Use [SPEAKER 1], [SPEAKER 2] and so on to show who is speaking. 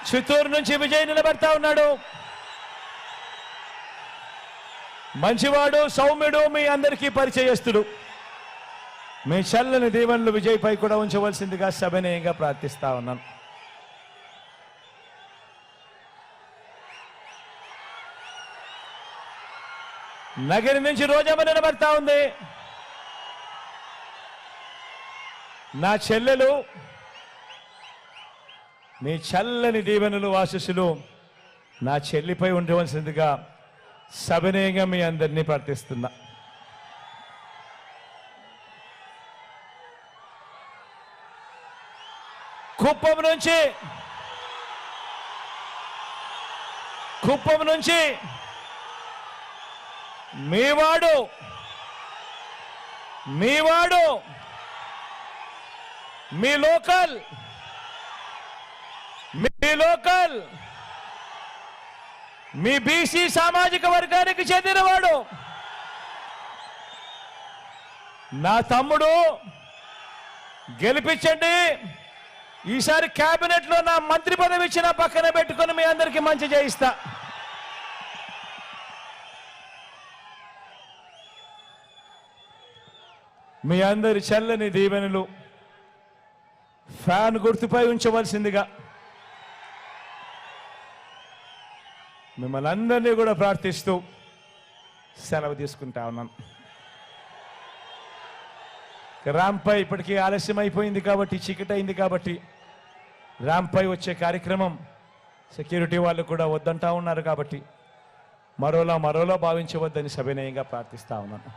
[SPEAKER 1] చిత్తూరు నుంచి విజయ్ నిలబడతా ఉన్నాడు. మంచివాడు, సౌమ్యుడు, మీ అందరికీ పరిచయస్తుడు. మీ చల్లని దీవెనలు విజయ్ పై కూడా ఉంచవలసిందిగా సవినయంగా ప్రార్థిస్తా ఉన్నాను. నగరి నుంచి రోజమ్మ నిలబడతా ఉంది. నా చెల్లెలు, మీ చల్లని దీవెనలు ఆశీస్సులు నా చెల్లిపై ఉండవలసిందిగా సవినయంగా మీ అందరినీ ప్రార్థిస్తున్నా. కుప్పం నుంచి మీవాడు మీ లోకల్ మీ బీసీ సామాజిక వర్గానికి చెందినవాడు నా తమ్ముడు. గెలిపించండి. ఈసారి కేబినెట్ లో నా మంత్రి పదవి ఇచ్చిన పక్కన పెట్టుకుని మీ అందరికీ మంచి చేయిస్తా. మీ అందరి చల్లని దీవెనలు ఫ్యాన్ గుర్తుపై ఉంచవలసిందిగా మిమ్మల్ని అందరినీ కూడా ప్రార్థిస్తూ సెలవు తీసుకుంటా ఉన్నాను. ర్యాంపై ఇప్పటికీ ఆలస్యం అయిపోయింది కాబట్టి, చీకటి అయింది కాబట్టి ర్యాంపై వచ్చే కార్యక్రమం సెక్యూరిటీ వాళ్ళు కూడా వద్దంటా ఉన్నారు కాబట్టి మరోలా భావించవద్దని సవినయంగా ప్రార్థిస్తా ఉన్నాను.